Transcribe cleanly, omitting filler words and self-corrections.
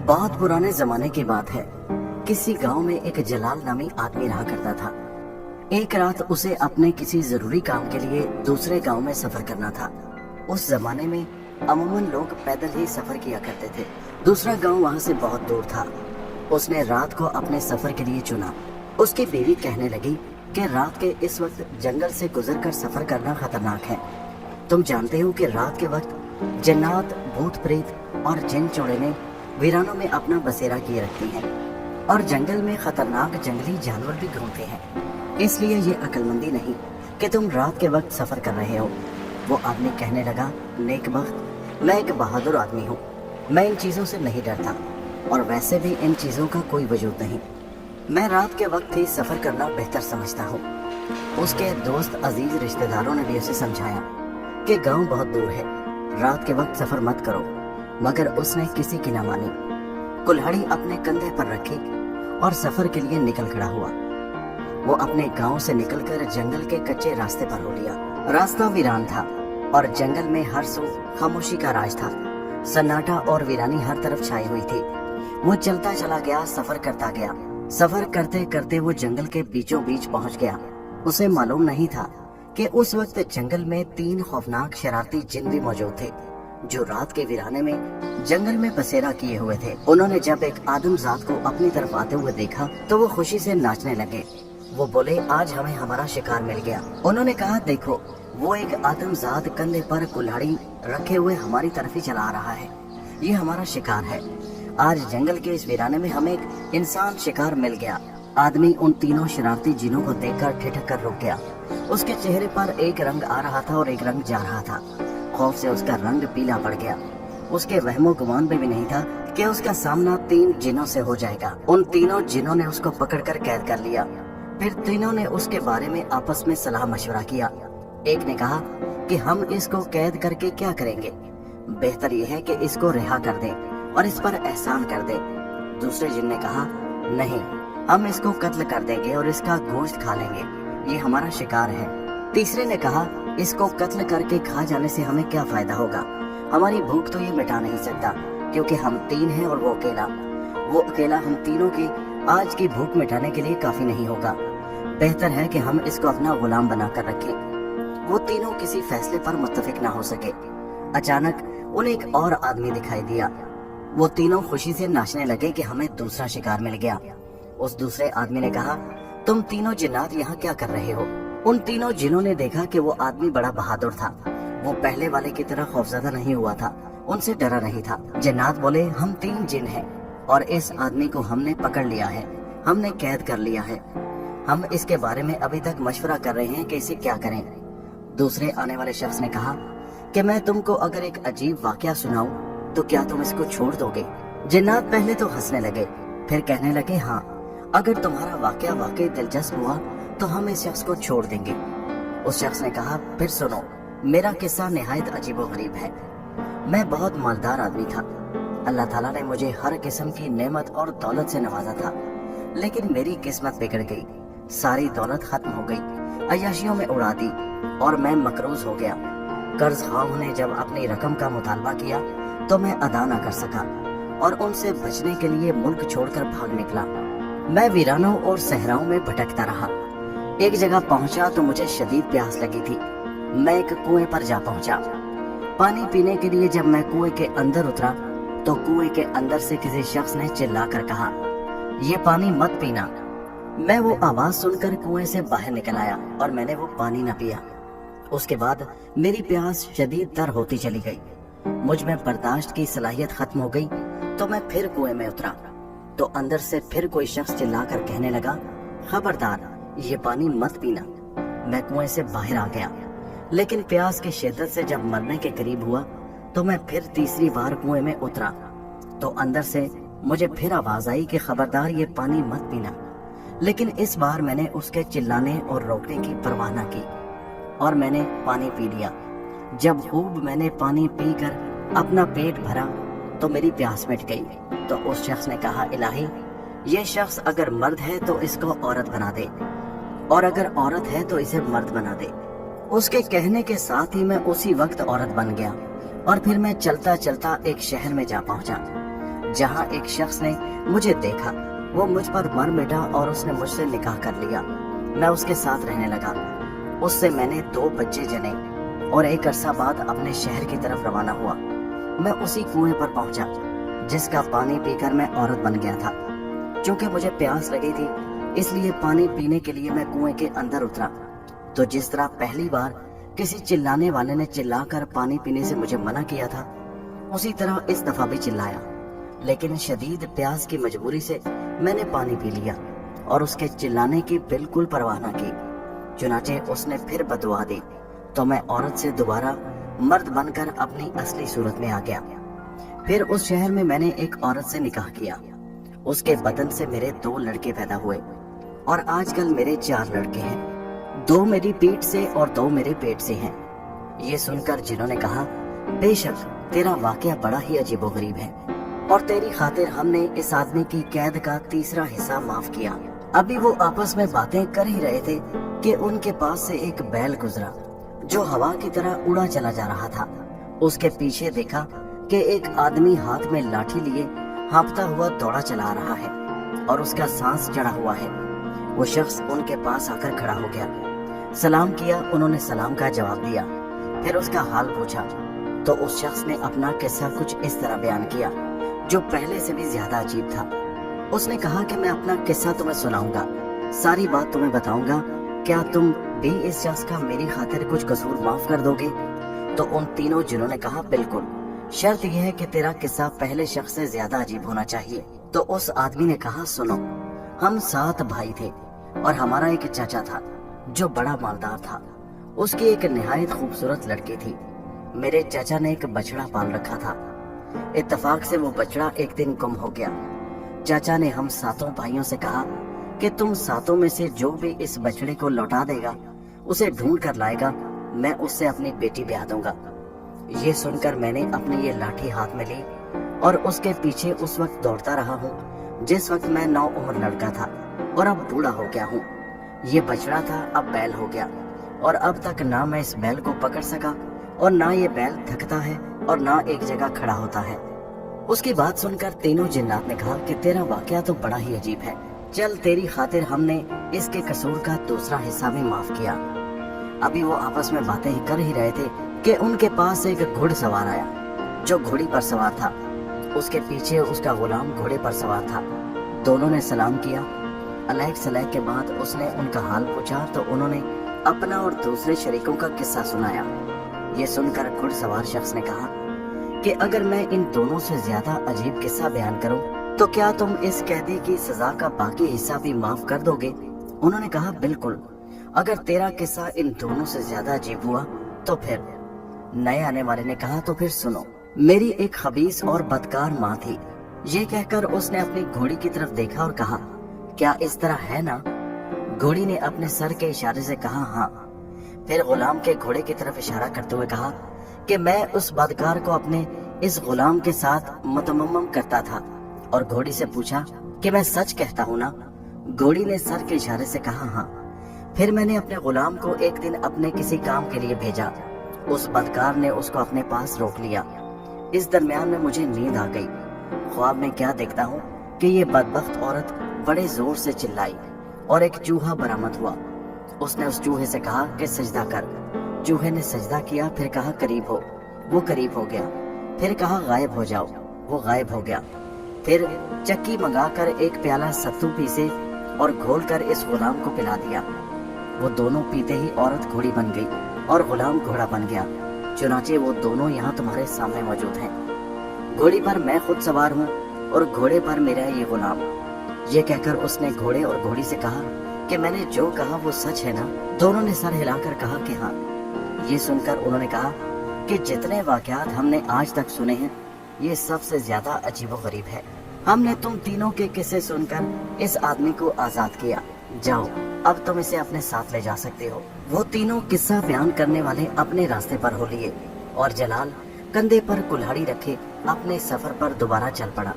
बहुत पुराने जमाने की बात है। किसी गांव में एक जलाल नामी आदमी रहा करता था। एक रात उसे अपने किसी जरूरी काम के लिए दूसरे गांव में सफर करना था। उस जमाने में अमूमन लोग पैदल ही सफर किया करते थे। दूसरा गांव वहां से बहुत दूर था। उसने रात को अपने सफर के लिए चुना। उसकी बीवी कहने लगी कि रात के इस वक्त जंगल से गुजरकर सफर करना खतरनाक है। तुम जानते हो कि रात के वक्त जन्नात, भूत प्रेत और जिन चुड़ैलें वीरानों में अपना बसेरा किए रखती हैं और जंगल में खतरनाक जंगली जानवर भी घूमते हैं। इसलिए ये अक्लमंदी नहीं कि तुम रात के वक्त सफर कर रहे हो। वो आदमी कहने लगा, नेक बख्त, मैं एक बहादुर आदमी हूँ। मैं इन चीजों से नहीं डरता और वैसे भी इन चीजों का कोई वजूद नहीं। मैं रात के वक्त ही सफर करना बेहतर समझता हूँ। उसके दोस्त अजीज रिश्तेदारों ने भी उसे समझाया कि गांव बहुत दूर है, रात के वक्त सफर मत करो, मगर उसने किसी की न मानी। कुल्हाड़ी अपने कंधे पर रखी और सफर के लिए निकल खड़ा हुआ। वो अपने गांव से निकलकर जंगल के कच्चे रास्ते पर हो लिया। रास्ता वीरान था और जंगल में हर सू खामोशी का राज था। सन्नाटा और वीरानी हर तरफ छाई हुई थी। वो चलता चला गया, सफर करता गया। सफर करते करते वो जंगल के बीचों बीच पहुंच गया। उसे मालूम नहीं था कि उस वक्त जंगल में 3 खौफनाक शरारती जिन भी मौजूद थे, जो रात के वीराने में जंगल में बसेरा किए हुए थे। उन्होंने जब एक आदमजात को अपनी तरफ आते हुए देखा तो वो खुशी से नाचने लगे। वो बोले, आज हमें हमारा शिकार मिल गया। उन्होंने कहा, देखो, वो एक आदमजात कंधे पर कुल्हाड़ी रखे हुए हमारी तरफ ही चला आ रहा है। ये हमारा शिकार है। आज जंगल के इस वीराने में हमें एक इंसान शिकार मिल गया। आदमी उन तीनों शरारती जिनों को देखकर ठिठक कर रुक गया। उसके चेहरे पर एक रंग आ रहा था और एक रंग जा रहा था। खौफ से उसका रंग पीला पड़ गया। उसके वहमो गुमान में भी नहीं था कि उसका सामना 3 जिनों से हो जाएगा। उन तीनों जिनों ने उसको पकड़कर कैद कर लिया। फिर तीनों ने उसके बारे में आपस में सलाह मशवरा किया। एक ने कहा कि हम इसको कैद करके क्या करेंगे, बेहतर यह है कि इसको रिहा कर दें और इस पर एहसान कर दें। दूसरे जिन ने कहा, नहीं, हम इसको कत्ल कर देंगे और इसका गोश्त खा लेंगे, ये हमारा शिकार है। तीसरे ने कहा, इसको कत्ल करके खा जाने से हमें क्या फायदा होगा, हमारी भूख तो ये मिटा नहीं सकता, क्योंकि हम 3 हैं और वो अकेला हम तीनों की आज की भूख मिटाने के लिए काफी नहीं होगा। बेहतर है कि हम इसको अपना गुलाम बनाकर रखें। वो तीनों किसी फैसले पर मुत्तफिक ना हो सके। अचानक उन्हें एक और आदमी दिखाई दिया। वो तीनों खुशी से नाचने लगे कि हमें दूसरा शिकार मिल गया। उस दूसरे आदमी ने कहा, तुम तीनों जिन्नात यहाँ क्या कर रहे हो? उन तीनों जिनों ने देखा कि वो आदमी बड़ा बहादुर था। वो पहले वाले की तरह खौफजदा नहीं हुआ था, उनसे डरा नहीं था। जिन्नात बोले, हम 3 जिन हैं और इस आदमी को हमने पकड़ लिया है, हमने कैद कर लिया है। हम इसके बारे में अभी तक मशवरा कर रहे हैं कि इसे क्या करें। दूसरे आने वाले शख्स ने कहा कि मैं तुमको अगर एक अजीब वाकया सुनाऊं तो क्या तुम इसको छोड़ दोगे? जिन्नात पहले तो हंसने लगे, फिर कहने लगे, हाँ, अगर तुम्हारा वाकया वाकई दिलचस्प हुआ तो हम इस शख्स को छोड़ देंगे। उस शख्स ने कहा, फिर सुनो, मेरा किस्सा निहायत अजीबोगरीब है। मैं बहुत मालदार आदमी था। अल्लाह ताला ने मुझे हर किस्म की नेमत और दौलत से नवाजा था, लेकिन मेरी किस्मत बिगड़ गई। सारी दौलत खत्म हो गई, अय्याशियों में उड़ा दी और मैं मकरूज हो गया। कर्ज खाओं ने जब अपनी रकम का मुतालबा किया तो मैं अदा न कर सका और उनसे बचने के लिए मुल्क छोड़कर भाग निकला। मैं वीरानों और सहराओं में भटकता रहा। एक जगह पहुंचा तो मुझे शदीद प्यास लगी थी। मैं एक कुएं पर जा पहुंचा। पानी पीने के लिए जब मैं कुएं के अंदर उतरा तो कुएं के अंदर से किसी शख्स ने चिल्लाकर कहा, ये पानी मत पीना। मैं वो आवाज सुनकर कुएं से बाहर निकल आया और मैंने वो पानी न पिया। उसके बाद मेरी प्यास शदीद तर होती चली गई। मुझ में बर्दाश्त की सलाहियत खत्म हो गई तो मैं फिर कुएं में उतरा तो अंदर से फिर कोई शख्स चिल्लाकर कहने लगा, खबरदार, ये पानी मत पीना। मैं कुएं से बाहर आ गया, लेकिन प्यास की शिद्दत से जब मरने के करीब हुआ तो मैं फिर तीसरी बार कुएं में उतरा तो अंदर से मुझे फिर आवाज आई कि खबरदार, ये पानी मत पीना। लेकिन इस बार मैंने उसके चिल्लाने और रोकने की परवाह न की और मैंने पानी पी लिया। जब खूब मैंने पानी पीकर अपना पेट भरा तो मेरी प्यास मिट गई। तो उस शख्स ने कहा, इलाही, ये शख्स अगर मर्द है तो इसको औरत बना दे और अगर औरत है तो इसे मर्द बना दे। उसके कहने के साथ ही मैं उसी वक्त औरत बन गया और फिर मैं चलता चलता एक शहर में जा पहुंचा। जहाँ एक शख्स ने मुझे देखा, वो मुझ पर मर मिटा और उसने मुझसे निकाह कर लिया। मैं उसके साथ रहने लगा। उससे मैंने 2 बच्चे जने और एक अरसा बाद अपने शहर की तरफ रवाना हुआ। मैं उसी कुएं पर पहुंचा जिसका पानी पीकर मैं औरत बन गया था। क्योंकि मुझे प्यास लगी थी, इसलिए पानी पीने के लिए मैं कुएं के अंदर उतरा। तो जिस तरह पहली बार किसी चिल्लाने वाले ने चिल्लाकर पानी पीने से मुझे मना किया था, उसी तरह इस दफा भी चिल्लाया। लेकिन शदीद प्यास की मजबूरी से मैंने पानी पी लिया और उसके चिल्लाने की बिल्कुल परवाह न की। चुनाचे उसने फिर बदुआ दी तो मैं औरत से दोबारा मर्द बनकर अपनी असली सूरत में आ गया। फिर उस शहर में मैंने एक औरत से निकाह किया। उसके बदन से मेरे 2 लड़के पैदा हुए और आजकल मेरे 4 लड़के हैं। 2 मेरी पीठ से और 2 मेरे पेट से हैं। ये सुनकर जिन्होंने कहा, बेशक तेरा वाकया बड़ा ही अजीबोगरीब है और तेरी खातिर हमने इस आदमी की कैद का 3रा हिस्सा माफ किया। अभी वो आपस में बातें कर ही रहे थे कि उनके पास से एक बैल गुजरा जो हवा की तरह उड़ा चला जा रहा था। उसके पीछे देखा कि एक आदमी हाथ में लाठी लिए हाँफता हुआ दौड़ा चला आ रहा है और उसका सांस चढ़ा हुआ है। वो शख्स उनके पास आकर खड़ा हो गया, सलाम किया। उन्होंने सलाम का जवाब दिया। फिर उसका हाल पूछा तो उस शख्स ने अपना किस्सा कुछ इस तरह बयान किया जो पहले से भी ज्यादा अजीब था। उसने कहा कि मैं अपना किस्सा तुम्हें सुनाऊंगा, सारी बात तुम्हें बताऊंगा, क्या तुम भी इस शख्स का मेरी खातिर कुछ कसूर माफ कर दोगे? तो उन तीनों जिन्होंने कहा, बिल्कुल, शर्त यह है कि तेरा किस्सा पहले शख्स से ज्यादा अजीब होना चाहिए। तो उस आदमी ने कहा, सुनो, हम 7 भाई थे और हमारा एक चाचा था जो बड़ा मालदार था। उसकी एक निहायत खूबसूरत लड़की थी। मेरे चाचा ने एक बछड़ा पाल रखा था। इत्तेफाक से वो बछड़ा एक दिन गुम हो गया। चाचा ने हम 7 भाइयों से कहा कि तुम 7 में से जो भी इस बछड़े को लौटा देगा, उसे ढूंढ कर लाएगा, मैं उससे अपनी बेटी ब्याह दूंगा। ये सुनकर मैंने अपनी ये लाठी हाथ में ली और उसके पीछे उस वक्त दौड़ता रहा हूँ जिस वक्त मैं 9 उम्र लड़का था और अब बूढ़ा हो गया हूँ। ये बछड़ा था, अब बैल हो गया और अब तक ना मैं इस बैल को पकड़ सका और ना ये बैल थकता है और ना एक जगह खड़ा होता है। उसकी बात सुनकर तीनों जिन्नात ने कहा कि तेरा वाकया तो बड़ा ही अजीब है। चल, तेरी खातिर हमने इसके कसूर का 2रा हिस्सा भी माफ किया। अभी वो आपस में बातें ही कर ही रहे थे कि उनके पास एक घुड़सवार आया जो घोड़ी पर सवार था। उसके पीछे उसका गुलाम घोड़े पर सवार था। दोनों ने सलाम किया। अलैक सलैक के बाद उसने उनका हाल पूछा तो उन्होंने अपना और दूसरे शरीकों का किस्सा सुनाया। ये सुनकर घुड़सवार शख्स ने कहा कि अगर मैं इन दोनों से ज्यादा अजीब किस्सा बयान करूं तो क्या तुम इस कैदी की सजा का बाकी हिस्सा भी माफ कर दोगे? उन्होंने कहा, बिल्कुल, अगर तेरा किस्सा इन दोनों से ज्यादा अजीब हुआ तो फिर। नए आने वाले ने कहा, तो फिर सुनो, मेरी एक खबीस और बदकार माँ थी। ये कहकर उसने अपनी घोड़ी की तरफ देखा और कहा, क्या इस तरह है ना? घोड़ी ने अपने सर के इशारे से कहा, हाँ। फिर गुलाम के घोड़े की तरफ इशारा करते हुए कहा कि मैं उस बदकार को अपने इस गुलाम के साथ मुतमम्मम करता था और घोड़ी से पूछा कि मैं सच कहता हूँ ना? घोड़ी ने सर के इशारे से कहा, हाँ। फिर मैंने अपने गुलाम को एक दिन अपने किसी काम के लिए भेजा। उस बदकार ने उसको अपने पास रोक लिया। इस दरमियान में मुझे नींद आ गई। ख्वाब में क्या देखता हूँ कि ये बदबख्त औरत बड़े जोर से चिल्लाई और एक चूहा बरामद हुआ। उसने उस चूहे से कहा कि सजदा कर। चूहे ने सजदा किया। फिर कहा, करीब हो। वो करीब हो गया। फिर कहा, गायब हो जाओ। वो गायब हो गया। फिर चक्की मंगाकर एक प्याला सत्तू पीसे और घोलकर इस गुलाम को पिला दिया। वो दोनों पीते ही औरत घोड़ी बन गई और गुलाम घोड़ा बन गया। चुनाचे वो दोनों यहाँ तुम्हारे सामने मौजूद हैं। घोड़ी पर मैं खुद सवार हूँ और घोड़े पर मेरा ये गुलाम। ये कहकर उसने घोड़े और घोड़ी से कहा कि मैंने जो कहा वो सच है ना? दोनों ने सर हिलाकर कहा कि हाँ। ये सुनकर उन्होंने कहा कि जितने वाकयात हमने आज तक सुने हैं, ये सबसे ज्यादा अजीबोगरीब है। हमने तुम तीनों के किस्से सुनकर इस आदमी को आजाद किया। जाओ, अब तुम इसे अपने साथ ले जा सकते हो। वो तीनों किस्सा बयान करने वाले अपने रास्ते पर हो लिए और जलाल कंधे पर कुल्हाड़ी रखे अपने सफर पर दोबारा चल पड़ा।